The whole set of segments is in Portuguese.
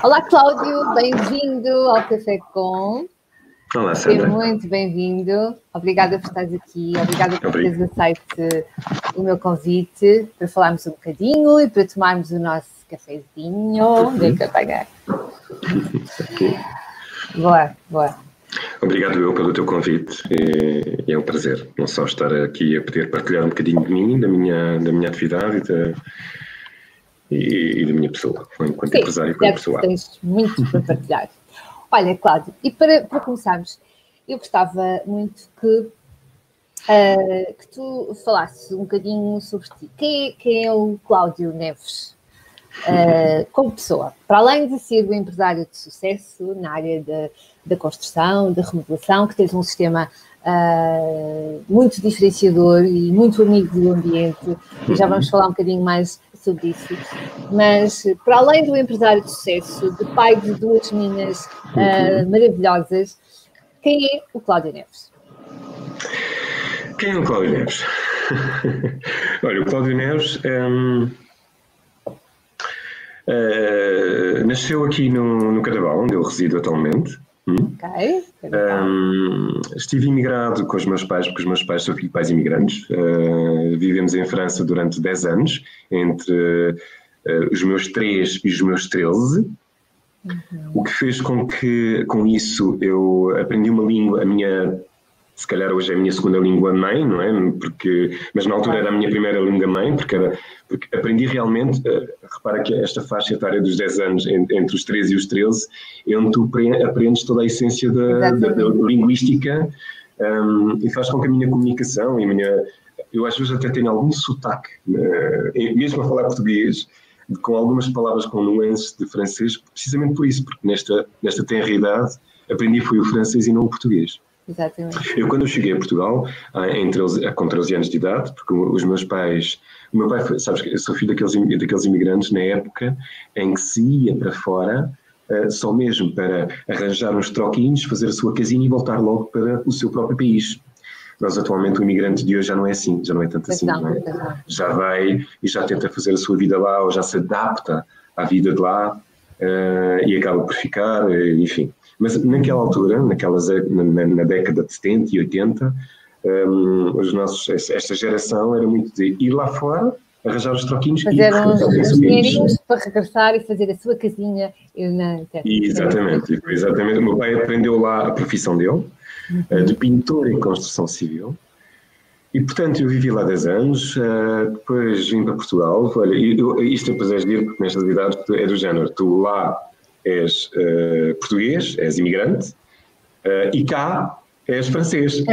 Olá, Cláudio, bem-vindo ao Café Com. Olá, Sandra. Muito bem-vindo. Obrigada por estares aqui. Obrigada por teres aceito o meu convite para falarmos um bocadinho e para tomarmos o nosso cafezinho. Vem cá pagar. Okay. Boa. Obrigado eu pelo teu convite. É um prazer não só estar aqui a poder partilhar um bocadinho de mim, da minha atividade e da minha pessoa, enquanto empresário e enquanto pessoa. Tens muito para partilhar. Olha, Cláudio, e para começarmos, eu gostava muito que tu falasses um bocadinho sobre ti. Quem é o Cláudio Neves como pessoa? Para além de ser um empresário de sucesso na área da construção, da remodelação, que tens um sistema muito diferenciador e muito amigo do ambiente, e já vamos falar um bocadinho mais sobre isso, mas para além do empresário de sucesso, de pai de duas meninas maravilhosas, quem é o Cláudio Neves? Quem é o Cláudio Neves? Olha, o Cláudio Neves nasceu aqui no Cadaval, onde eu resido atualmente. Ok. Estive imigrado com os meus pais, porque os meus pais são filhos de pais imigrantes. Vivemos em França durante 10 anos, entre os meus 3 e os meus 13. O que fez com que, com isso, eu aprendi uma língua, se calhar hoje é a minha segunda língua mãe, não é? Mas na altura era a minha primeira língua mãe, porque aprendi realmente, repara que esta faixa etária dos 10 anos, entre os 13 e os 13, é onde tu aprendes toda a essência da linguística e faz com que a minha comunicação eu às vezes até tenho algum sotaque, mesmo a falar português, com algumas palavras com nuances de francês, precisamente por isso, porque nesta tenra idade aprendi foi o francês e não o português. Exatamente. Eu, quando eu cheguei a Portugal, com 13 anos de idade, porque os meus pais... O meu pai, sabes que eu sou filho daqueles imigrantes na época em que se ia para fora só mesmo para arranjar uns troquinhos, fazer a sua casinha e voltar logo para o seu próprio país. Nós, atualmente, o imigrante de hoje já não é assim, já não é tanto assim. Não é? Já vai e já tenta fazer a sua vida lá, ou já se adapta à vida de lá e acaba por ficar, enfim. Mas naquela altura, na década de 70 e 80, esta geração era muito de ir lá fora, arranjar os troquinhos fazer uns dinheirinhos para regressar e fazer a sua casinha. Exatamente. O meu pai aprendeu lá a profissão dele, de pintor em construção civil. E, portanto, eu vivi lá 10 anos, depois vim para Portugal. Olha, isto depois é giro, porque nesta realidade é do género. Tu lá és português, és imigrante, e cá és francês.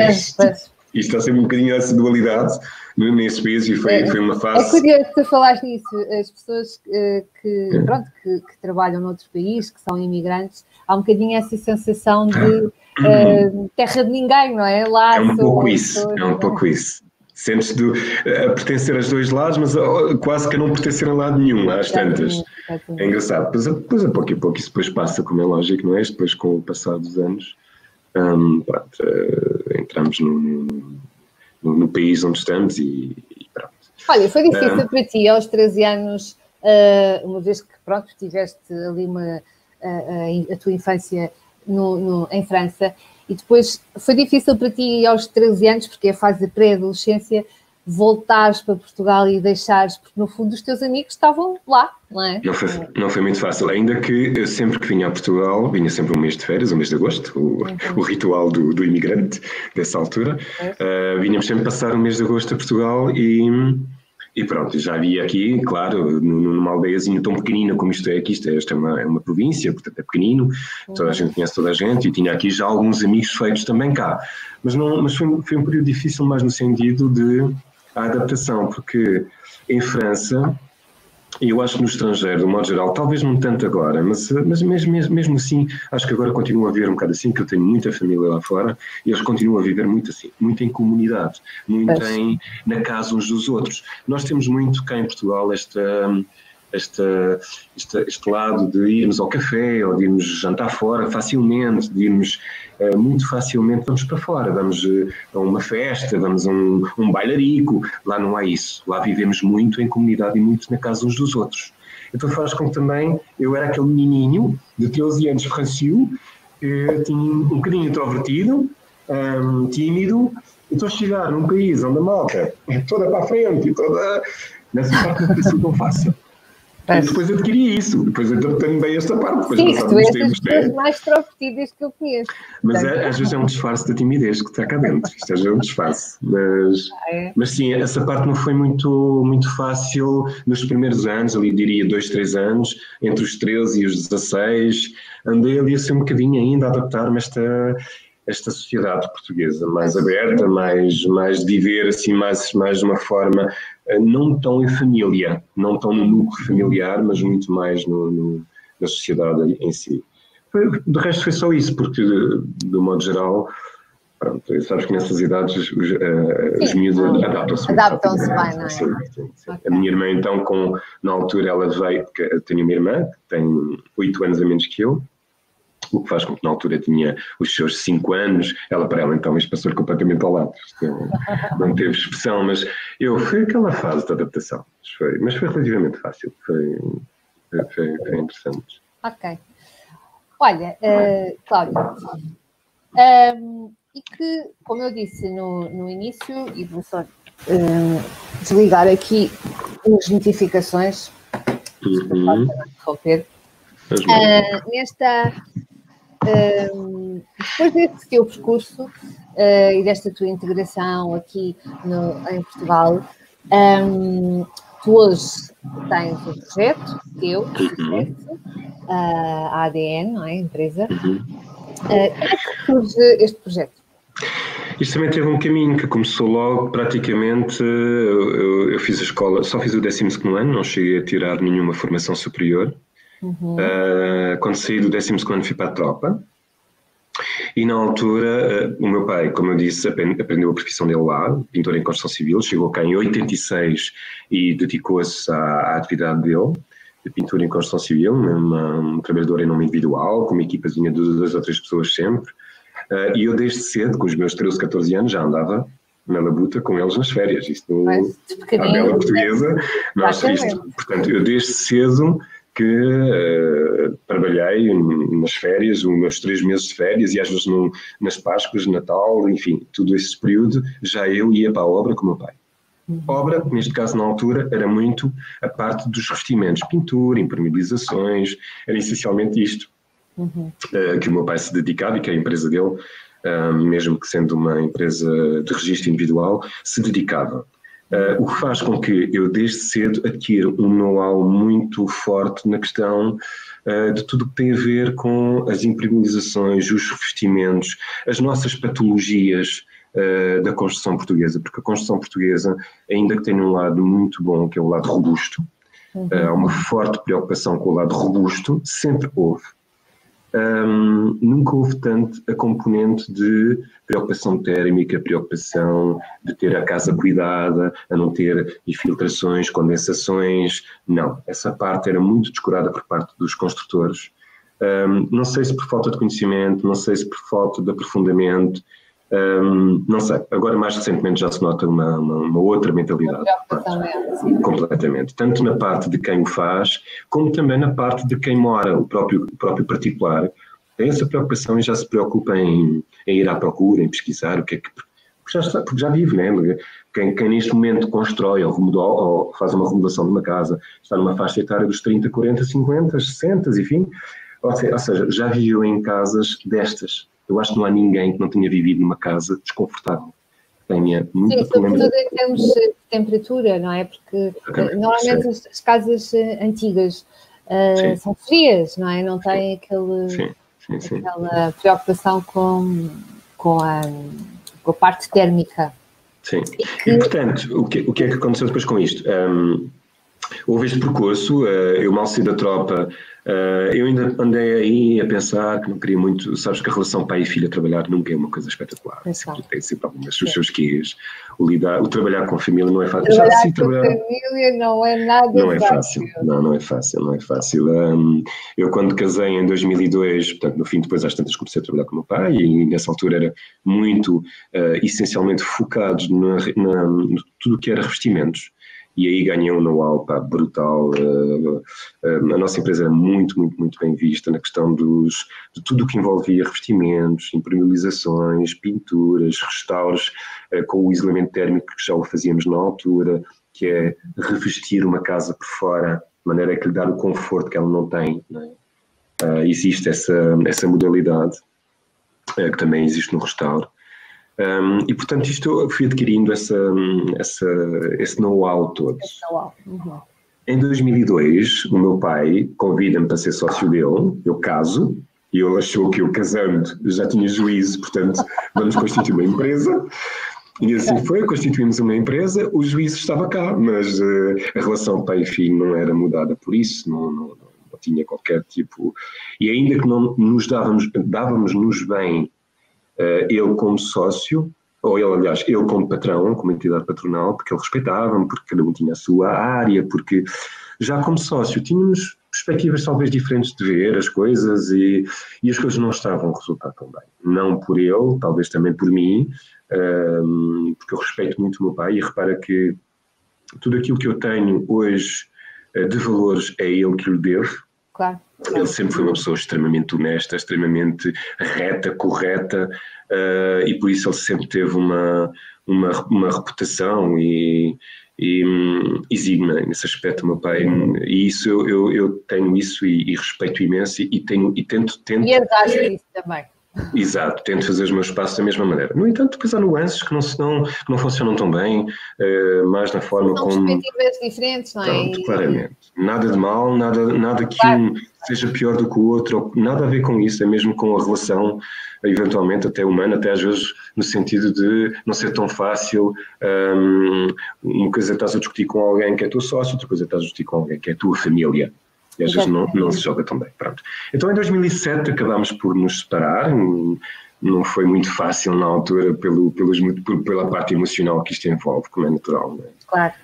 Isto está a ser um bocadinho essa dualidade nesse país e foi uma fase... É curioso que tu falaste nisso. As pessoas que trabalham noutro país, que são imigrantes, há um bocadinho essa sensação de terra de ninguém, não é? Lá é um pouco isso. Sentes-te a pertencer aos dois lados, mas quase que a não pertencer a lado nenhum, às tantas. É engraçado. Depois, a pouco e pouco, isso depois passa, como é lógico, não é? Depois, com o passar dos anos, entramos no país onde estamos e pronto. Olha, foi difícil para ti, aos 13 anos, uma vez que, tiveste ali a tua infância em França, e depois foi difícil para ti aos 13 anos, porque é a fase da pré-adolescência, voltares para Portugal e deixares, porque no fundo os teus amigos estavam lá, não é? Não foi muito fácil, ainda que eu sempre que vinha a Portugal, vinha sempre um mês de férias, o mês de agosto, o ritual do imigrante dessa altura, vinhamos sempre passar o mês de agosto a Portugal e pronto, já havia aqui, claro, numa aldeiazinha tão pequenina como isto é uma província, portanto é pequenino, toda a gente conhece toda a gente e tinha aqui já alguns amigos feitos também cá. Mas foi um período difícil mais no sentido de a adaptação, porque em França, e eu acho que no estrangeiro, de um modo geral, talvez não tanto agora, mas mesmo assim, acho que agora continua a haver um bocado assim, que eu tenho muita família lá fora, e eles continuam a viver muito assim, muito em comunidade, muito na casa uns dos outros. Nós temos muito cá em Portugal este lado de irmos ao café ou de irmos jantar fora facilmente, de irmos muito facilmente, vamos para fora, vamos a uma festa, vamos a um bailarico, lá não há isso, lá vivemos muito em comunidade e muito na casa uns dos outros. Então faz com que também eu era aquele menininho de 13 anos francio, tinha um bocadinho introvertido, tímido, então chegar num país onde a malta é toda para a frente e toda... Nessa parte não tem sido tão fácil. E depois adquiri isso, depois adaptei-me bem a esta parte. Depois sim, tu és das pessoas mais extrovertidas que eu conheço. Mas às vezes é um disfarce da timidez que está cá dentro, isto é um disfarce. Mas sim, essa parte não foi muito fácil nos primeiros anos, ali diria 2, 3 anos, entre os 13 e os 16, andei ali a ser um bocadinho ainda a adaptar-me a esta sociedade portuguesa, mais aberta, mais de viver assim, mais de uma forma não tão em família, não tão no núcleo familiar, mas muito mais na sociedade em si. De resto foi só isso, porque de modo geral, pronto, sabes que nessas idades os miúdos adaptam-se bem, não é? Sim. Okay. A minha irmã então, na altura ela veio, porque eu tenho uma irmã que tem 8 anos a menos que eu, o que faz com que na altura tinha os seus 5 anos, para ela então isto passou completamente ao lado, não teve expressão, mas foi aquela fase de adaptação, mas foi relativamente fácil, foi interessante. Ok. Olha, Cláudio, e que, como eu disse no início, e vou só desligar aqui as notificações, interromper, depois deste teu percurso e desta tua integração aqui em Portugal, tu hoje tens um projeto teu, a ADN, não é? A empresa. Como é que surge este projeto? Isto também teve um caminho que começou logo, praticamente, eu fiz a escola, só fiz o 12º ano, não cheguei a tirar nenhuma formação superior. Quando saí do 12º ano fui para a tropa e na altura o meu pai, como eu disse, aprendeu a profissão dele lá, pintor em construção civil, chegou cá em 86 e dedicou-se à atividade dele de pintura em construção civil, um trabalhador em nome individual, com uma equipazinha de 2 ou 3 pessoas sempre, e eu desde cedo, com os meus 13, 14 anos, já andava na labuta com eles nas férias, isto à bela portuguesa, portanto eu desde cedo que trabalhei nas férias, os meus 3 meses de férias e às vezes nas Páscoas, Natal, enfim, todo esse período já eu ia para a obra com o meu pai. Obra, neste caso na altura, era muito a parte dos revestimentos, pintura, impermeabilizações, era essencialmente isto que o meu pai se dedicava e que a empresa dele, mesmo que sendo uma empresa de registro individual, se dedicava. O que faz com que eu desde cedo adquira um know-how muito forte na questão de tudo o que tem a ver com as impermeabilizações, os revestimentos, as nossas patologias da construção portuguesa, porque a construção portuguesa, ainda que tenha um lado muito bom, que é o lado robusto, há uma forte preocupação com o lado robusto, sempre houve. Nunca houve tanto a componente de preocupação térmica, preocupação de ter a casa cuidada, a não ter infiltrações, condensações, não. Essa parte era muito descurada por parte dos construtores. Não sei se por falta de conhecimento, não sei se por falta de aprofundamento, não sei. Agora, mais recentemente, já se nota uma outra mentalidade. Completamente. Tanto na parte de quem o faz, como também na parte de quem mora, o próprio particular. Tem essa preocupação e já se preocupa em ir à procura, em pesquisar o que é que... Porque já vive, né? Quem neste momento constrói ou faz uma remodelação de uma casa, está numa faixa etária dos 30, 40, 50, 60, enfim. Ou seja, já viveu em casas destas. Eu acho que não há ninguém que não tenha vivido numa casa desconfortável. Tenha muito problema. Sim, sobretudo em termos de temperatura, não é? Porque normalmente as casas antigas são frias, não é? Não têm aquela preocupação com a parte térmica. Sim. E portanto, o que é que aconteceu depois com isto? Houve este percurso, eu mal saí da tropa, eu ainda andei aí a pensar que não queria muito, sabes que a relação pai e filha trabalhar nunca é uma coisa espetacular, tem sempre algumas os seus quês, o trabalhar com a família não é fácil. Trabalhar com a família não é nada fácil. Não é fácil. Eu quando casei em 2002, portanto no fim depois às tantas comecei a trabalhar com o meu pai e nessa altura era muito, essencialmente focados no tudo o que era revestimentos. E aí ganhei um know-how brutal. A nossa empresa era muito bem vista na questão de tudo o que envolvia revestimentos, impermeabilizações, pinturas, restauros, com o isolamento térmico que já o fazíamos na altura, que é revestir uma casa por fora, de maneira a lhe dar o conforto que ela não tem. Não é? Existe essa modalidade, que também existe no restauro. E portanto isto eu fui adquirindo esse know-how todo. Em 2002 o meu pai convida-me para ser sócio dele, eu caso, e ele achou que eu casando já tinha juízo, portanto vamos constituir uma empresa, e assim foi, constituímos uma empresa, o juízo estava cá, mas a relação pai e filho não era mudada por isso, não tinha qualquer tipo, e ainda que não nos dávamos-nos bem, ele como sócio, ou ele, aliás, ele como patrão, como entidade patronal, porque ele respeitava-me, porque cada um tinha a sua área, porque já como sócio tínhamos perspectivas talvez diferentes de ver as coisas e as coisas não estavam a resultar tão bem. Não por ele, talvez também por mim, porque eu respeito muito o meu pai e repara que tudo aquilo que eu tenho hoje de valores é ele que lhe devo. Claro. Ele sempre foi uma pessoa extremamente honesta, extremamente reta, correta, e por isso ele sempre teve uma reputação e exímia nesse aspecto, meu pai. E isso eu tenho isso e respeito imenso e tento... E herdaste isso também. Exato, tento fazer os meus passos da mesma maneira. No entanto, depois há nuances que não funcionam tão bem, mais na forma como... São perspectivas diferentes, não é? Pronto, claramente. Nada de mal, nada que um seja pior do que o outro, nada a ver com isso, é mesmo com a relação, eventualmente até humana, até às vezes no sentido de não ser tão fácil. Uma coisa é estás a discutir com alguém que é teu sócio, outra coisa é estás a discutir com alguém que é tua família. E às vezes não se joga tão bem. Pronto. Então em 2007 acabámos por nos separar, não foi muito fácil na altura pela parte emocional que isto envolve, como é natural. Não é? Claro.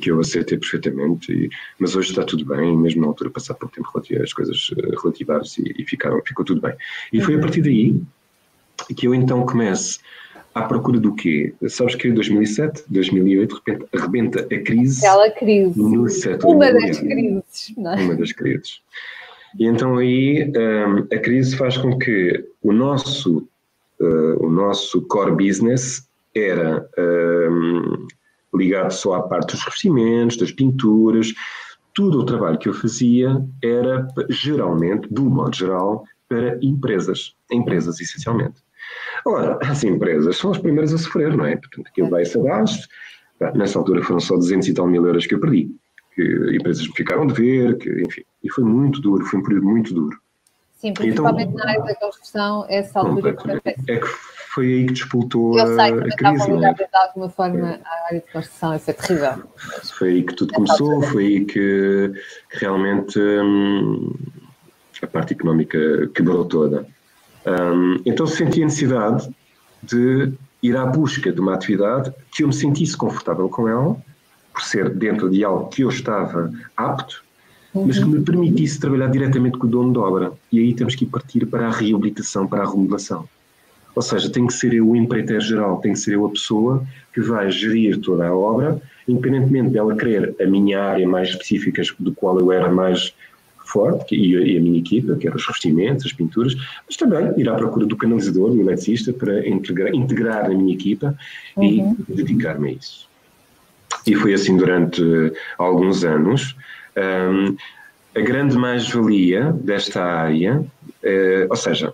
Que eu aceitei perfeitamente, mas hoje está tudo bem, mesmo na altura passar pouco tempo as coisas relativaram-se e ficou tudo bem. E foi a partir daí que eu então começo à procura do quê? Sabes que em 2007, 2008, de repente arrebenta a crise. Aquela crise. No setor Uma das crises, não é? Uma das crises. E então aí a crise faz com que o nosso core business era ligado só à parte dos revestimentos, das pinturas, tudo o trabalho que eu fazia era geralmente, de um modo geral, para empresas essencialmente. Ora, as empresas são as primeiras a sofrer, não é? Portanto, aquilo vai-se abaixo. Nessa altura foram só 200 e tal mil euros que eu perdi, que empresas me ficaram de ver, enfim. E foi muito duro, foi um período muito duro. Sim, principalmente então, na área da construção, essa altura que é que foi aí que disputou a crise. Eu sei que estava ligado de alguma forma à área de construção, isso é terrível. Foi aí que tudo começou, foi aí que realmente a parte económica quebrou toda. Então senti a necessidade de ir à busca de uma atividade que eu me sentisse confortável com ela, por ser dentro de algo que eu estava apto, mas que me permitisse trabalhar diretamente com o dono da obra. E aí temos que partir para a reabilitação, para a remodelação. Ou seja, tem que ser eu o empreiteiro geral, tem que ser eu a pessoa que vai gerir toda a obra, independentemente dela querer a minha área mais específica, do qual eu era mais forte, e a minha equipa, que eram os revestimentos, as pinturas, mas também ir à procura do canalizador, do eletricista, para integrar na minha equipa e dedicar-me a isso. E foi assim durante alguns anos. A grande mais-valia desta área, ou seja,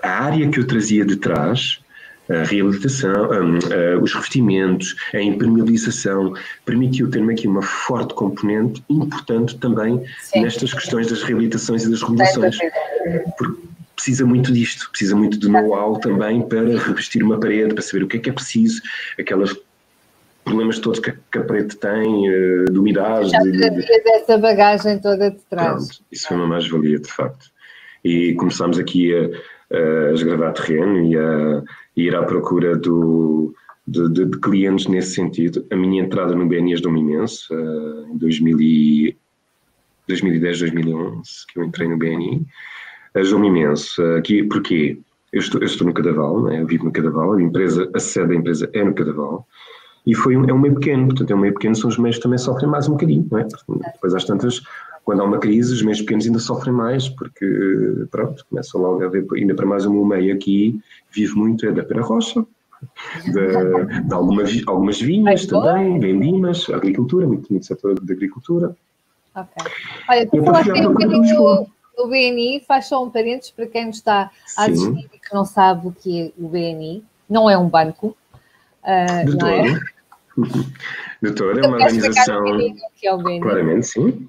a área que eu trazia de trás, a reabilitação, os revestimentos, a impermeabilização, permitiu ter-me aqui uma forte componente importante também nestas questões das reabilitações e das remodelações. Porque precisa muito disto, precisa muito de know-how também para revestir uma parede, para saber o que é preciso, aquelas problemas todos que a parede tem, de umidade. Já trazias essa bagagem toda de trás. Pronto, isso foi uma mais-valia, de facto. E começámos aqui a esgravar terreno e a ir à procura de clientes nesse sentido. A minha entrada no BNI ajudou-me imenso, em 2010, 2011, que eu entrei no BNI, ajudou-me imenso. Aqui, porquê? Eu estou no Cadaval, né? Eu vivo no Cadaval, a sede da empresa é no Cadaval, e é um meio pequeno, portanto é um meio pequeno, são os meios que também sofrem mais um bocadinho, não é? Depois às tantas, quando há uma crise, os meios pequenos ainda sofrem mais, porque, pronto, começam logo a ver, ainda para mais o meu meio aqui, vive muito, é da Pera Rocha, de algumas vinhas também, vendimas, agricultura, muito setor de agricultura. Ok. Olha, tu falaste um bocadinho do BNI, faz só um parênteses para quem nos está a assistir e que não sabe o que é o BNI. Não é um banco. De não é? De todo, é uma organização. Que é o BNI? Claramente, sim.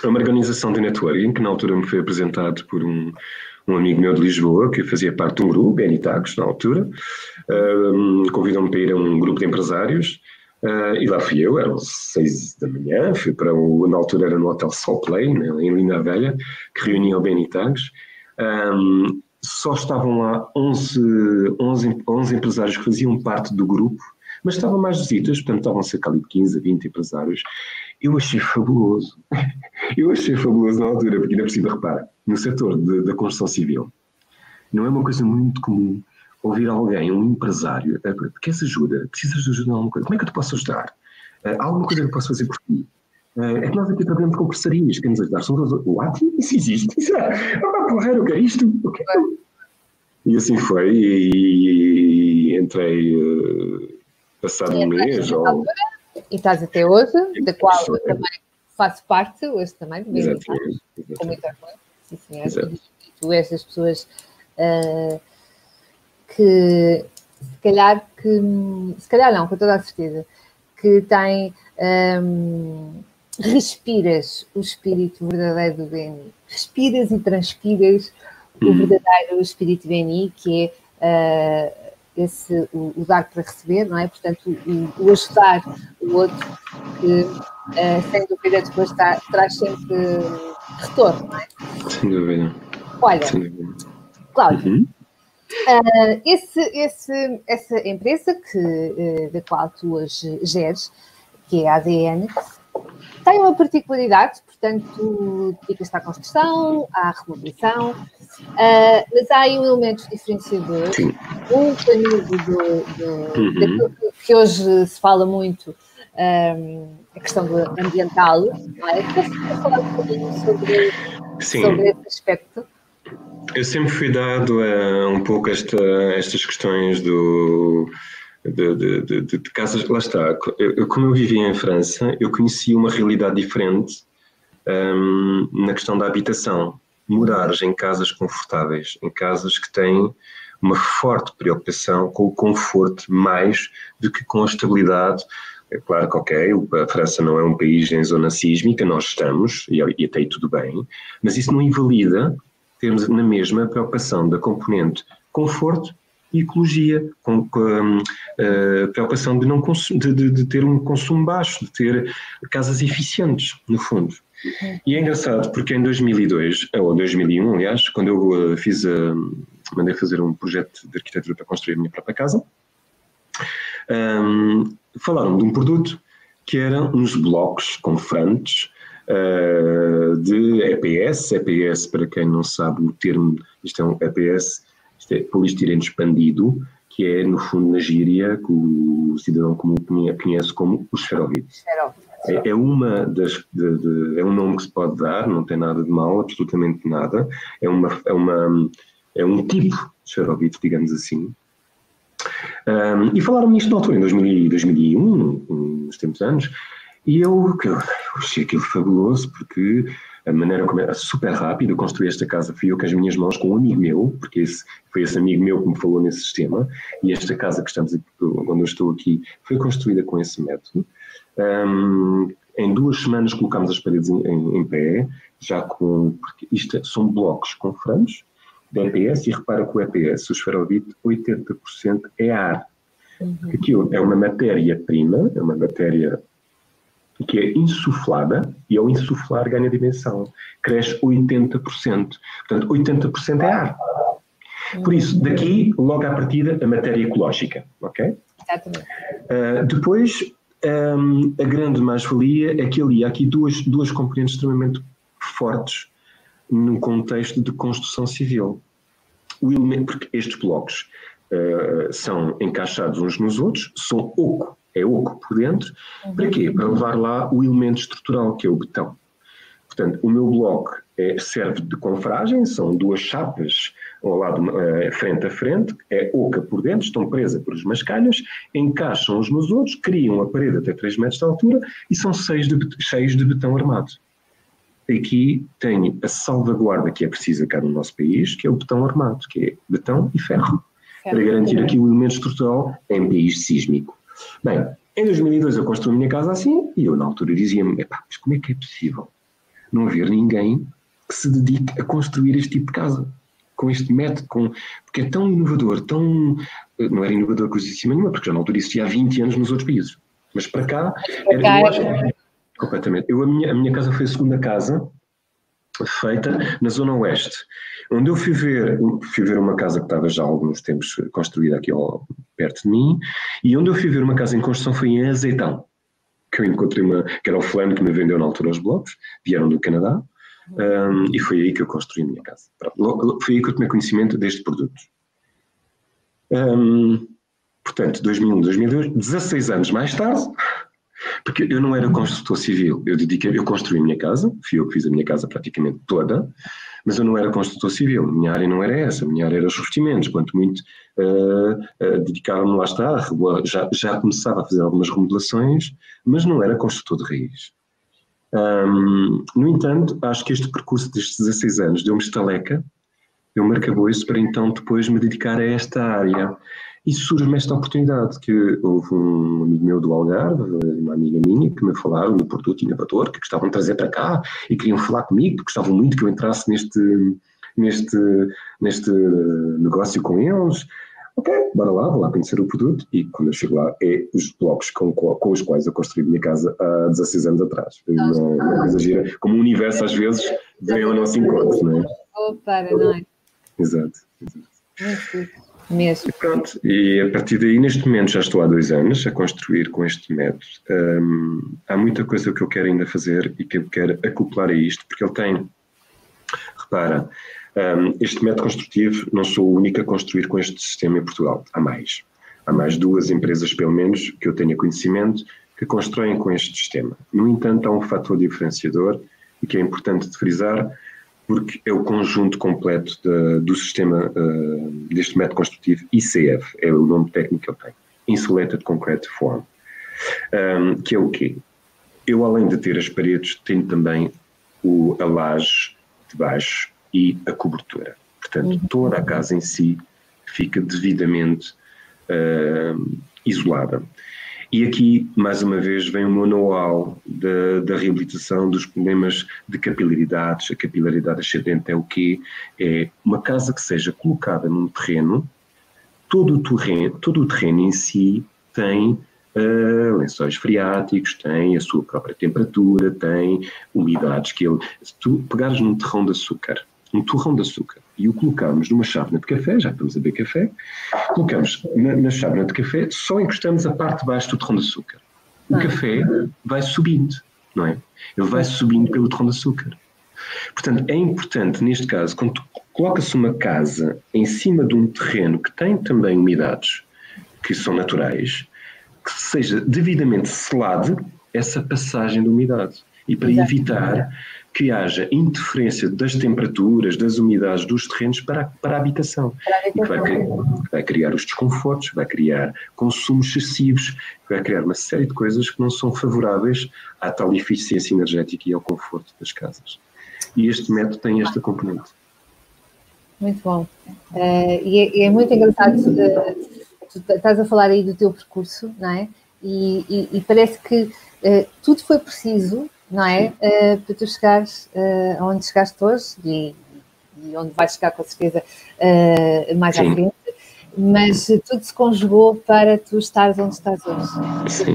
É uma organização de networking que na altura me foi apresentado por um amigo meu de Lisboa, que fazia parte de um grupo, BNI Tagus, na altura. Convidou-me para ir a um grupo de empresários. E lá fui eu, eram 6 da manhã, fui na altura era no Hotel Sol Play, né, em Linda Velha, que reunia o BNI Tagus. Só estavam lá 11 empresários que faziam parte do grupo, mas estavam mais visitas, portanto estavam cerca de 15 a 20 empresários. Eu achei fabuloso. Eu achei fabuloso na altura, porque ainda por cima, repara, no setor da construção civil, não é uma coisa muito comum ouvir alguém, um empresário, queres ajuda? Precisas de ajuda em alguma coisa? Como é que eu te posso ajudar? Há alguma coisa que eu posso fazer por ti? É que nós aqui trabalhamos com parcerias, queremos ajudar. São todos, what? Isso existe? Isso porra, eu quero isto. Okay. E assim foi, e entrei passado um mês. E estás até hoje, da qual eu também faço parte, hoje também, do BNI, com muito orgulho. Sim, senhor. E tu és das pessoas que se calhar não, com toda a certeza, que tem, respiras o espírito verdadeiro do BNI, respiras e transpiras o verdadeiro espírito do BNI, que é o dar para receber, não é? Portanto, o ajudar o outro, que sem dúvida depois traz sempre retorno, não é? Sem dúvida. Olha, Cláudio, essa empresa da qual tu hoje geres, que é a ADN, tem uma particularidade, portanto, dedicas-te à construção, à remodelação, mas há aí um elemento diferenciador, muito amigo daquilo que hoje se fala muito, a questão ambiental, não é? Posso falar um pouquinho sobre esse aspecto? Eu sempre fui dado um pouco estas questões de casas. Lá está, como eu vivia em França, eu conhecia uma realidade diferente na questão da habitação. Morares em casas confortáveis, em casas que têm uma forte preocupação com o conforto mais do que com a estabilidade. É claro que, a França não é um país em zona sísmica, nós estamos, e até aí tudo bem, mas isso não invalida termos na mesma preocupação da componente conforto e ecologia, com a preocupação de ter um consumo baixo, de ter casas eficientes, no fundo. E é engraçado porque em 2002, ou 2001, aliás, quando eu mandei fazer um projeto de arquitetura para construir a minha própria casa, falaram de um produto que eram uns blocos com frontes de EPS. EPS, para quem não sabe o termo, isto é um EPS, isto é poliestireno expandido, que é, no fundo, na gíria, que o cidadão comum conhece como o esferovite. É um nome que se pode dar, não tem nada de mal, absolutamente nada. É um tipo de esferovite, digamos assim. E falaram nisto na altura, em 2001, uns tempos anos, e eu achei aquilo fabuloso, porque a maneira como era super rápido. Eu construí esta casa, fui eu com as minhas mãos, com um amigo meu, porque foi esse amigo meu que me falou nesse sistema, e esta casa que estamos aqui, onde eu estou aqui, foi construída com esse método. Em 2 semanas colocámos as paredes em pé, porque isto são blocos com frames de EPS, e repara que o EPS, o esferovite, 80% é ar. Aquilo é uma matéria-prima, é uma matéria que é insuflada, e ao insuflar ganha dimensão. Cresce 80%. Portanto, 80% é ar. Por isso, daqui, logo à partida, a matéria ecológica. Ok? Exatamente. Depois, a grande mais-valia é que ali há aqui duas componentes extremamente fortes no contexto de construção civil. Porque estes blocos são encaixados uns nos outros, são oco, é oco por dentro. Para quê? Para levar lá o elemento estrutural, que é o betão. Portanto, o meu bloco serve de confragem, são duas chapas ao lado, frente a frente, é oca por dentro, estão presas por mascalhas, encaixam uns nos outros, criam a parede até 3 metros de altura e são cheios de betão armado. Aqui tem a salvaguarda que é precisa cá no nosso país, que é o betão armado, que é betão e ferro, para garantir aqui o elemento estrutural em país sísmico. Bem, em 2002 eu construí a minha casa assim e eu na altura dizia-me, mas como é que é possível não haver ninguém que se dedique a construir este tipo de casa? Com este método, porque é tão inovador, não era inovador coisa de cima nenhuma, porque já na altura existia há 20 anos nos outros países. Mas para cá, eu acho que completamente. A minha casa foi a segunda casa feita na Zona Oeste, onde eu fui ver uma casa que estava já há alguns tempos construída aqui perto de mim, e onde eu fui ver uma casa em construção foi em Azeitão, que eu encontrei que era o fulano que me vendeu na altura os blocos, vieram do Canadá, e foi aí que eu construí a minha casa. Foi aí que eu tomei conhecimento deste produto. Portanto, 2001, 2002, 16 anos mais tarde, porque eu não era construtor civil, eu construí a minha casa, fui eu que fiz a minha casa praticamente toda, mas eu não era construtor civil, a minha área não era essa, a minha área era os revestimentos, quanto muito dedicava-me, lá está, já começava a fazer algumas remodelações, mas não era construtor de raiz. No entanto, acho que este percurso destes 16 anos deu-me estaleca, deu-me arcabouço para então depois me dedicar a esta área. E surge-me esta oportunidade, que houve um amigo meu do Algarve, uma amiga minha, que me falaram do produto inovador, que gostavam de trazer para cá e queriam falar comigo, que gostavam muito que eu entrasse neste negócio com eles. Ok, bora lá, vou lá conhecer o produto. E quando eu chego lá, é os blocos com os quais eu construí a minha casa há 16 anos atrás. Uma coisa gira, como o universo às vezes vem ao nosso encontro, não é? Não é? Exato. Mesmo. E pronto, e a partir daí, neste momento, já estou há 2 anos a construir com este método. Há muita coisa que eu quero ainda fazer e que eu quero acoplar a isto, porque ele tem, repara, este método construtivo, não sou o único a construir com este sistema em Portugal, há mais. Há mais 2 empresas, pelo menos, que eu tenha conhecimento, que constroem com este sistema. No entanto, há um fator diferenciador e que é importante de frisar, porque é o conjunto completo do sistema deste método construtivo, ICF, é o nome técnico que ele tem, Insulated Concrete Form, que é o quê? Eu, além de ter as paredes, tenho também a laje de baixo e a cobertura. Portanto, toda a casa em si fica devidamente isolada. E aqui, mais uma vez, vem o meu know-how da reabilitação dos problemas de capilaridades. A capilaridade ascendente é o quê? É uma casa que seja colocada num terreno, todo o terreno em si tem lençóis freáticos, tem a sua própria temperatura, tem umidades que se tu pegares um torrão de açúcar e o colocarmos numa chávena de café, já estamos a beber café, colocamos na chávena de café, só encostamos a parte de baixo do torrão de açúcar. O café vai subindo, não é? Ele vai subindo pelo torrão de açúcar. Portanto, é importante, neste caso, quando coloca-se uma casa em cima de um terreno que tem também umidades, que são naturais, que seja devidamente selado essa passagem de umidade. E para evitar que haja interferência das temperaturas, das umidades dos terrenos para a habitação. E que vai criar os desconfortos, vai criar consumos excessivos, vai criar uma série de coisas que não são favoráveis à tal eficiência energética e ao conforto das casas. E este método tem esta componente. Muito bom. E é muito engraçado, tu estás a falar aí do teu percurso, não é? E parece que tudo foi preciso, não é? Para tu chegares aonde chegaste hoje e onde vais chegar com certeza mais à frente. mas tudo se conjugou para tu estares onde estás hoje. Sim.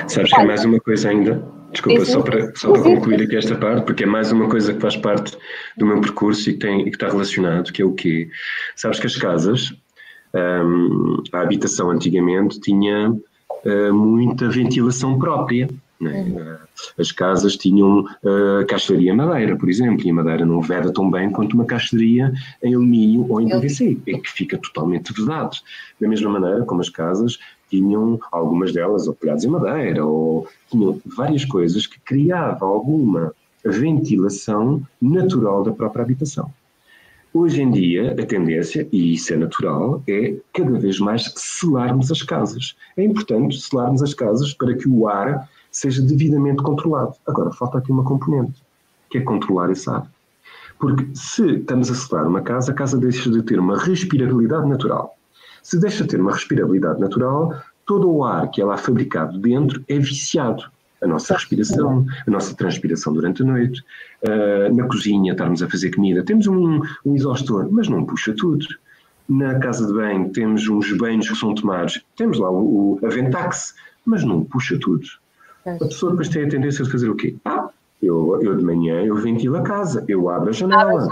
Sabes que é mais uma coisa ainda, desculpa, só para concluir aqui esta parte, porque é mais uma coisa que faz parte do meu percurso e que está relacionado, que é o quê? Sabes que as casas, a habitação antigamente tinha muita ventilação própria, não é? As casas tinham caixaria madeira, por exemplo, e a madeira não veda tão bem quanto uma caixaria em alumínio ou em PVC, é que fica totalmente vedado. Da mesma maneira como as casas tinham, algumas delas, ou telhados em madeira, ou tinham várias coisas que criavam alguma ventilação natural da própria habitação. Hoje em dia, a tendência, e isso é natural, é cada vez mais selarmos as casas. É importante selarmos as casas para que o ar seja devidamente controlado. Agora, falta aqui uma componente, que é controlar esse ar. Porque se estamos a selar uma casa, a casa deixa de ter uma respirabilidade natural. Se deixa de ter uma respirabilidade natural, todo o ar que é lá fabricado dentro é viciado. A nossa respiração, a nossa transpiração durante a noite, na cozinha, estarmos a fazer comida, temos um exaustor, mas não puxa tudo. Na casa de banho temos uns banhos que são tomados, temos lá a Ventax, mas não puxa tudo. A pessoa depois tem a tendência de fazer o quê? Eu de manhã eu ventilo a casa, eu abro a janela.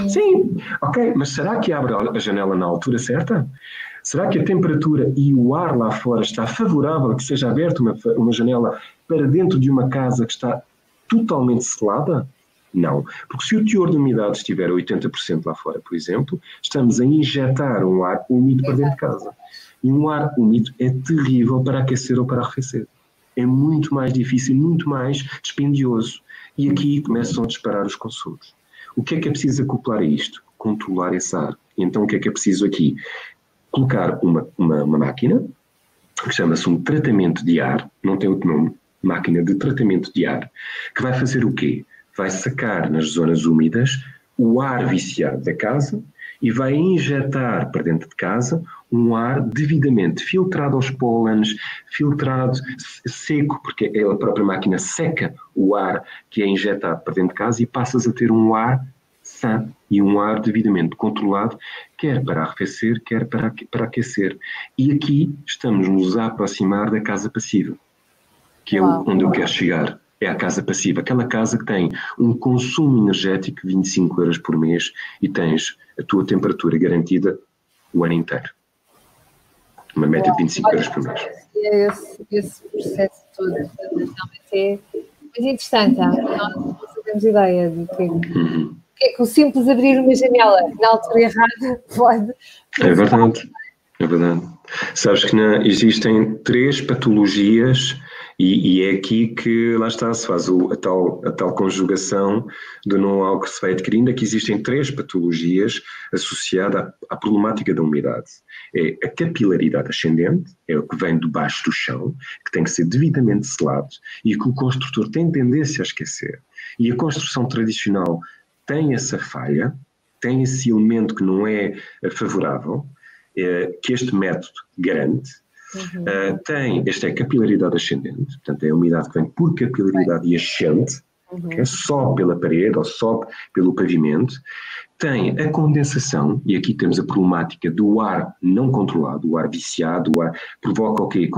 Sim, ok, mas será que abre a janela na altura certa? Será que a temperatura e o ar lá fora está favorável que seja aberta uma janela para dentro de uma casa que está totalmente selada? Não, porque se o teor de umidade estiver a 80% lá fora, por exemplo, estamos a injetar um ar úmido para dentro de casa. E um ar úmido é terrível para aquecer ou para arrefecer. É muito mais difícil, muito mais dispendioso. E aqui começam a disparar os consumos. O que é preciso acoplar a isto? Controlar esse ar. E então o que é preciso aqui? Colocar uma máquina, que chama-se um tratamento de ar, não tem outro nome, máquina de tratamento de ar, que vai fazer o quê? Vai sacar nas zonas úmidas o ar viciado da casa e vai injetar para dentro de casa um ar devidamente filtrado aos pólenes, filtrado, seco, porque a própria máquina seca o ar que é injetado para dentro de casa e passas a ter um ar sã e um ar devidamente controlado, quer para arrefecer, quer para aquecer. E aqui estamos-nos a aproximar da casa passiva, que é onde eu quero chegar. É a casa passiva, aquela casa que tem um consumo energético de 25 euros por mês e tens a tua temperatura garantida o ano inteiro. Uma média de 25 euros por mês. Esse processo todo realmente é muito interessante. Nós não temos ideia de que o simples abrir uma janela na altura errada pode... É verdade, é verdade. Sabes que existem 3 patologias e é aqui que, lá está, se faz a tal conjugação do know-how que se vai adquirindo, é que existem 3 patologias associadas à problemática da umidade. É a capilaridade ascendente, é o que vem debaixo do chão, que tem que ser devidamente selado e que o construtor tem tendência a esquecer. E a construção tradicional tem essa falha, tem esse elemento que não é favorável, que este método garante. Esta é a capilaridade ascendente, portanto é a umidade que vem por capilaridade e ascende, que sobe pela parede ou sobe pelo pavimento. Tem a condensação, e aqui temos a problemática do ar não controlado, o ar viciado, o ar provoca o quê?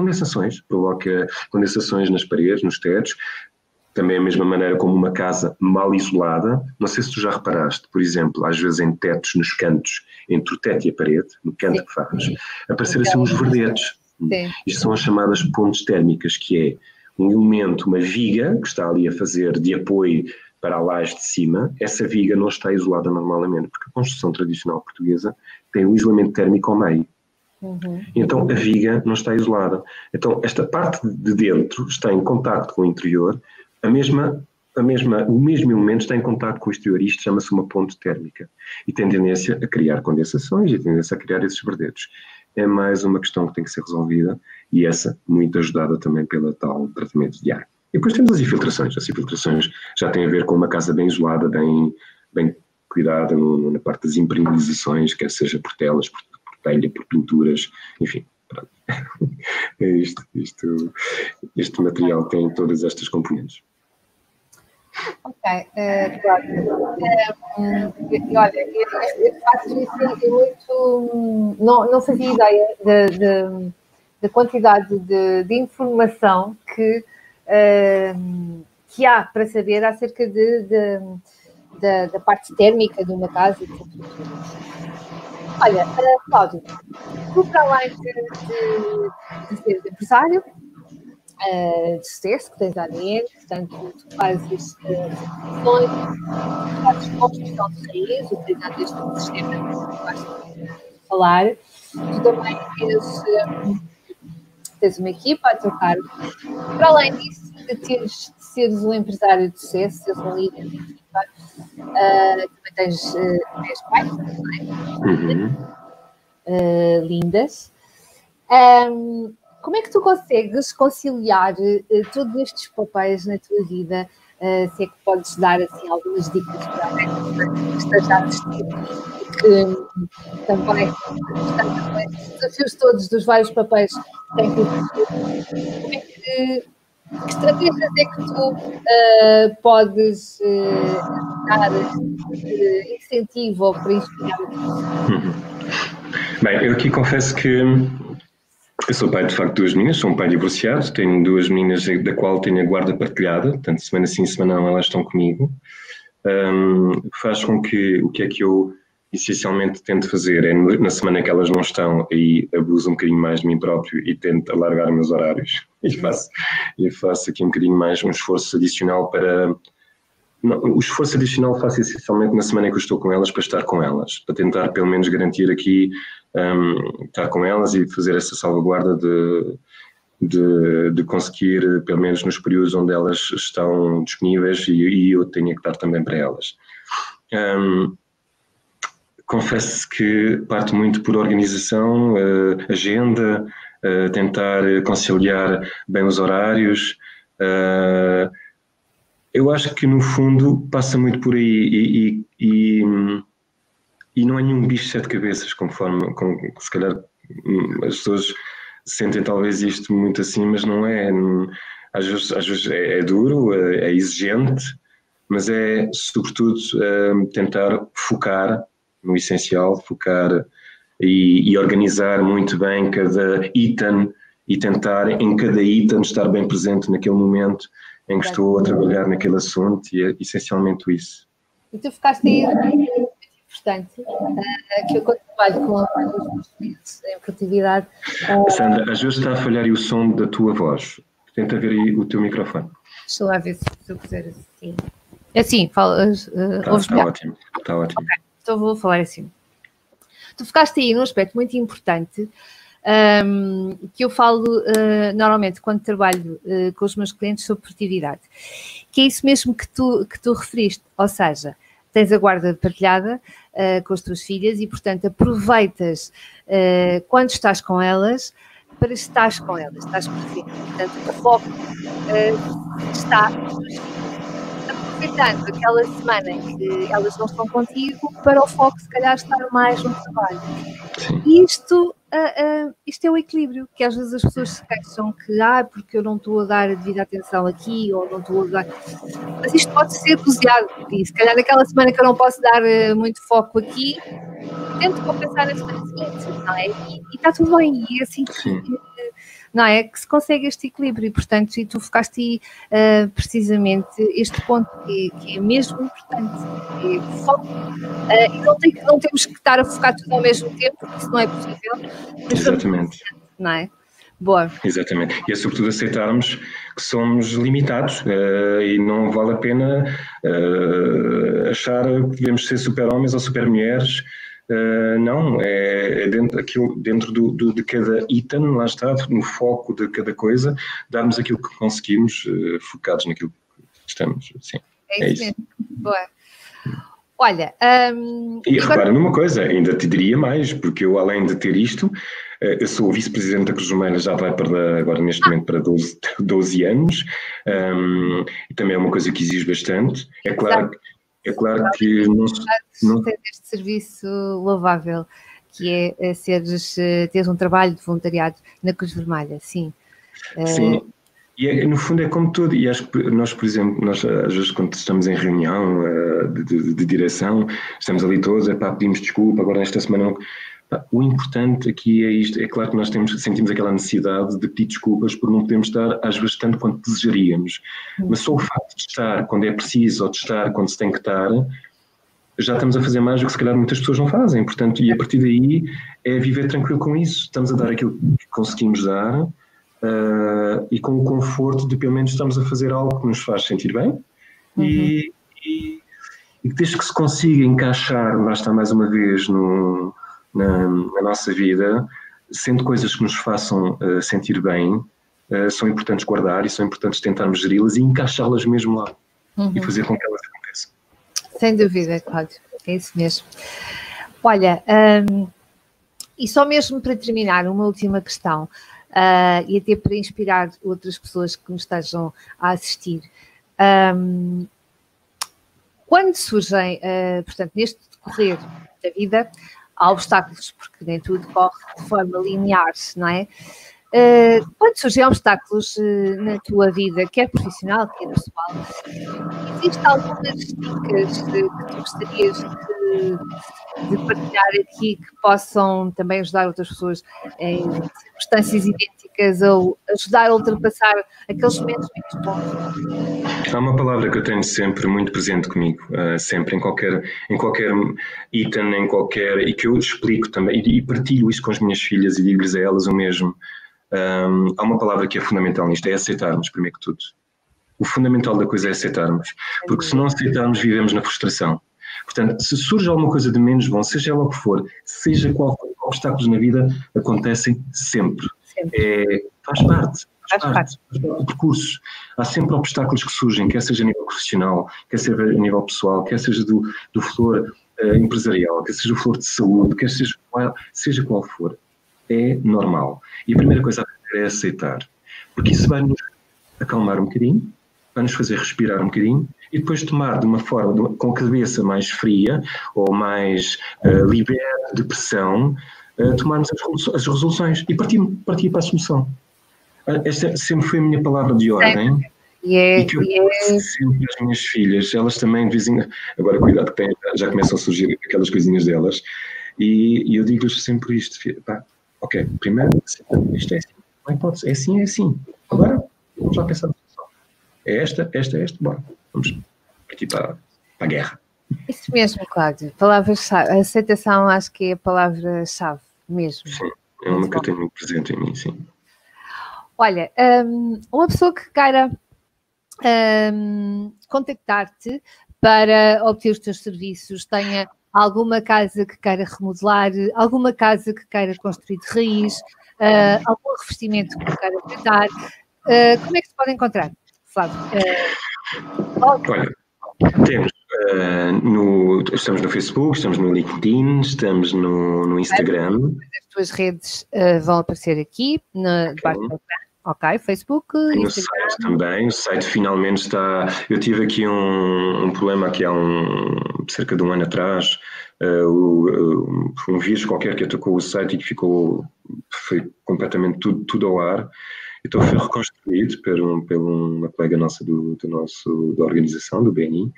Provoca condensações nas paredes, nos tetos. Também a mesma maneira como uma casa mal isolada, não sei se tu já reparaste, por exemplo, às vezes em tetos, nos cantos, entre o teto e a parede, no canto que faz, aparecer assim uns verdetes. Isto são as chamadas pontes térmicas, que é um elemento, uma viga, que está ali a fazer de apoio para a laje de cima. Essa viga não está isolada normalmente, porque a construção tradicional portuguesa tem um isolamento térmico ao meio. Então a viga não está isolada. Então esta parte de dentro está em contacto com o interior, o mesmo elemento está em contacto com o exterior, e isto chama-se uma ponte térmica. E tem tendência a criar condensações e tendência a criar esses verdetes. É mais uma questão que tem que ser resolvida, e essa muito ajudada também pelo tal tratamento de ar. E depois temos as infiltrações. As infiltrações já têm a ver com uma casa bem isolada, bem cuidada na parte das impermeabilizações, quer seja por telas, por telha, por pinturas, enfim. Pronto. Este material tem todas estas componentes. Ok, claro. Olha, de facto, isso é muito. Não fazia ideia da quantidade de informação que há para saber acerca da parte térmica de uma casa. Olha, Cláudio, tu para além de seres empresário, de sucesso, que tens ADN, portanto, tu fazes formações, fazes construção de raiz, utilizando este sistema que vais falar. Tu também tens uma equipa a teu cargo. Para além disso, de seres um empresário de sucesso, seres um líder de equipa, também tens pais, lindas. Como é que tu consegues conciliar todos estes papéis na tua vida? Se é que podes dar assim, algumas dicas para alguém que esteja a assistir e que também está com estes desafios todos dos vários papéis que tem que existir. Como é que estratégias é que tu podes dar incentivo ou para inspirar? Bem, eu aqui confesso que eu sou pai de facto de 2 meninas, sou um pai divorciado, tenho 2 meninas da qual tenho a guarda partilhada, portanto semana sim, semana não elas estão comigo. Faz com que o que é que eu essencialmente tento fazer é na semana que elas não estão, aí abuso um bocadinho mais de mim próprio e tento alargar meus horários e faço aqui um bocadinho mais um esforço adicional para... Não, o esforço adicional faço essencialmente na semana que eu estou com elas para estar com elas, para tentar pelo menos garantir aqui estar com elas e fazer essa salvaguarda de conseguir, pelo menos nos períodos onde elas estão disponíveis e eu tenho que estar também para elas. Confesso que parto muito por organização, agenda, tentar conciliar bem os horários. Eu acho que no fundo passa muito por aí e não é nenhum bicho de 7 cabeças, conforme se calhar as pessoas sentem talvez isto muito assim, mas não é. Às vezes é duro, é exigente, mas é sobretudo tentar focar no essencial, focar e organizar muito bem cada item e tentar em cada item estar bem presente naquele momento em que estou a trabalhar naquele assunto e é essencialmente isso. E tu ficaste aí importante, que eu quando trabalho com os meus clientes em produtividade... Sandra, às vezes está a falhar aí o som da tua voz. Tenta ver aí o teu microfone. Deixa lá ver se eu puser assim. Assim, falas... Está ótimo, está ótimo. Okay, então vou falar assim. Tu ficaste aí num aspecto muito importante que eu falo normalmente quando trabalho com os meus clientes sobre produtividade, que é isso mesmo que tu referiste, ou seja, tens a guarda partilhada com as tuas filhas e, portanto, aproveitas quando estás com elas para estar com elas, estás presente, portanto, o foco está nas tuas filhas. Aproveitando aquela semana em que elas não estão contigo para o foco, se calhar, estar mais no trabalho. E isto é o equilíbrio, que às vezes as pessoas se queixam que, porque eu não estou a dar a devida atenção aqui, ou não estou a dar... Mas isto pode ser doseado, e se calhar naquela semana que eu não posso dar muito foco aqui, tento compensar na semana seguinte, não é? E está tudo bem, e é assim que... Não é? Que se consegue este equilíbrio e, portanto, e tu focaste aí precisamente este ponto que é mesmo importante, que é foco. E não temos que estar a focar tudo ao mesmo tempo, porque isso não é possível. Exatamente. Não é? Boa. Exatamente. E é sobretudo aceitarmos que somos limitados e não vale a pena achar que devemos ser super-homens ou super-mulheres. Não, é dentro de cada item, lá está, no foco de cada coisa, darmos aquilo que conseguimos, focados naquilo que estamos. Sim, é isso mesmo. Boa. Olha... E repara numa coisa, ainda te diria mais, porque eu, além de ter isto, eu sou o vice-presidente da Cruz Vermelha, já vai agora neste momento para 12 anos, e também é uma coisa que exige bastante. É claro que não... Tem este serviço louvável, que é teres um trabalho de voluntariado na Cruz Vermelha, sim. Sim. E no fundo é como tudo, e acho que nós, por exemplo, nós às vezes quando estamos em reunião de direção, estamos ali todos, pedimos desculpa, agora esta semana não... O importante aqui é isto, é claro que nós sentimos aquela necessidade de pedir desculpas por não podermos estar às vezes tanto quanto desejaríamos, mas só o facto de estar quando é preciso ou de estar quando se tem que estar, já estamos a fazer mais do que se calhar muitas pessoas não fazem, portanto, e a partir daí é viver tranquilo com isso, estamos a dar aquilo que conseguimos dar, e com o conforto de pelo menos estamos a fazer algo que nos faz sentir bem e desde que se consiga encaixar, lá está mais uma vez, na nossa vida, sendo coisas que nos façam sentir bem, são importantes guardar e são importantes tentarmos geri-las e encaixá-las mesmo lá e fazer com que elas aconteçam. Sem dúvida, Cláudio, é isso mesmo. Olha, e só mesmo para terminar, uma última questão, e até para inspirar outras pessoas que nos estejam a assistir. Quando surgem, portanto, neste decorrer da vida, há obstáculos, porque nem tudo corre de forma linear, não é? Quando surgem obstáculos na tua vida, quer profissional, quer pessoal, existem algumas dicas que tu gostarias de partilhar aqui que possam também ajudar outras pessoas em circunstâncias idênticas ou ajudar a ultrapassar aqueles momentos menos bons? Há uma palavra que eu tenho sempre muito presente comigo, sempre, em qualquer item, e que eu explico também, e partilho isso com as minhas filhas e digo-lhes a elas o mesmo. Há uma palavra que é fundamental nisto, é aceitarmos, primeiro que tudo. O fundamental da coisa é aceitarmos, porque se não aceitarmos, vivemos na frustração. Portanto, se surge alguma coisa de menos bom, seja ela o que for, seja qual for, obstáculos na vida acontecem sempre. Faz parte do percurso. Há sempre obstáculos que surgem, quer seja a nível profissional, quer seja a nível pessoal, quer seja do flor empresarial, quer seja o flor de saúde, quer seja qual for. É normal. E a primeira coisa a fazer é aceitar. Porque isso vai nos acalmar um bocadinho, vai nos fazer respirar um bocadinho e depois tomar de uma forma, com a cabeça mais fria ou mais liberta de pressão, tomarmos as resoluções e partir para a solução. Esta sempre foi a minha palavra de ordem. E que eu passo sempre às minhas filhas. Elas também dizem, agora cuidado que já começam a surgir aquelas coisinhas delas, e eu digo-lhes sempre isto, ok, primeiro, isto é assim, não pode, é assim. Agora, vamos lá pensar na solução. É esta, bora, vamos partir para a guerra. Isso mesmo, Cláudio, palavras-chave, a aceitação acho que é a palavra-chave mesmo. Sim, é uma que eu tenho muito presente em mim, sim. Olha, uma pessoa que queira contactar-te para obter os teus serviços, tenha alguma casa que queira remodelar, alguma casa que queira construir de raiz, algum revestimento que queira pintar, como é que se pode encontrar, Flávio? Olha, estamos no Facebook, estamos no LinkedIn, estamos no Instagram. As tuas redes vão aparecer aqui, debaixo do ecrã. Ok, Facebook, no site também, o site finalmente está... Eu tive aqui um problema aqui há cerca de um ano atrás, um vírus qualquer que atacou o site e que foi completamente tudo ao ar. Então foi reconstruído por uma colega nossa da organização, do BNI,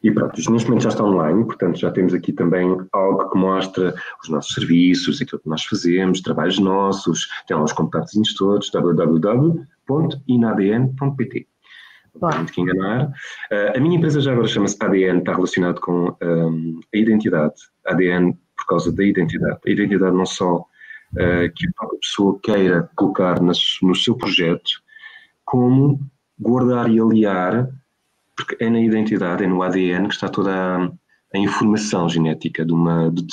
e pronto, neste momento já está online, portanto já temos aqui também algo que mostra os nossos serviços, aquilo que nós fazemos, trabalhos nossos, tem lá os contatos todos, www.inadn.pt. Não tem muito que enganar. A minha empresa já agora chama-se ADN, está relacionado com a identidade. ADN por causa da identidade. A identidade não só que a própria pessoa queira colocar no seu projeto, como guardar e aliar, porque é na identidade, é no ADN que está toda a informação genética de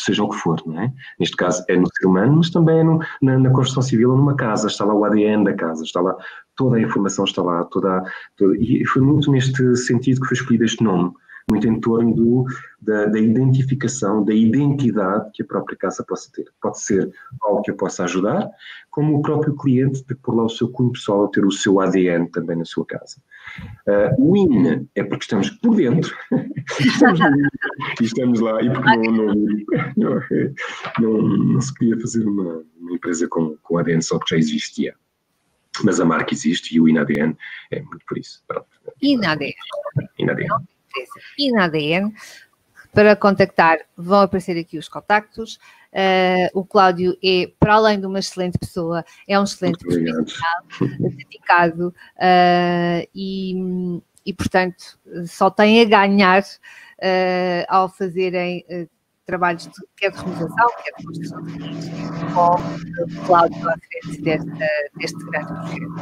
seja o que for, não é? Neste caso é no ser humano, mas também é na construção civil ou numa casa, está lá o ADN da casa, está lá, toda a informação está lá, e foi muito neste sentido que foi escolhido este nome, muito em torno da identificação, da identidade que a própria casa possa ter. Pode ser algo que eu possa ajudar, como o próprio cliente de pôr lá o seu cunho pessoal, ter o seu ADN também na sua casa. O IN é porque estamos por dentro, estamos lá, e porque não se podia fazer uma empresa com ADN só porque já existia. mas a marca existe e o INADN é muito por isso. Pronto. INADN. INADN. INADN. Para contactar, vão aparecer aqui os contactos. O Cláudio é, para além de uma excelente pessoa, é um excelente profissional, dedicado e, portanto, só tem a ganhar ao fazerem trabalhos quer de renovação, quer de construção de redes, com o Cláudio à frente deste grande projeto.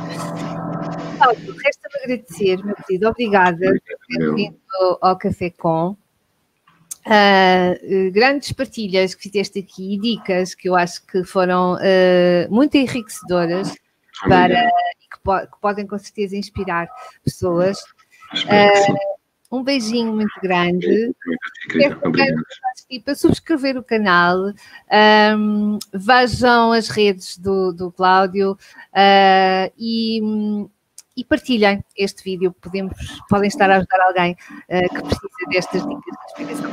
Cláudio, resta-me agradecer, meu querido, obrigada por ter vindo ao Café Com. Grandes partilhas que fizeste aqui, dicas que eu acho que foram muito enriquecedoras e que podem com certeza inspirar pessoas. Um beijinho muito grande. Para subscrever o canal, vejam as redes do Cláudio e partilhem este vídeo. Podem estar a ajudar alguém que precisa destas dicas de inspiração.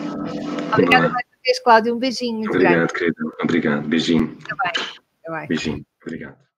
Obrigada mais uma vez, Cláudio. Um beijinho muito grande. Obrigado, querido. Obrigado. Beijinho. Tá bem. Beijinho. Obrigado.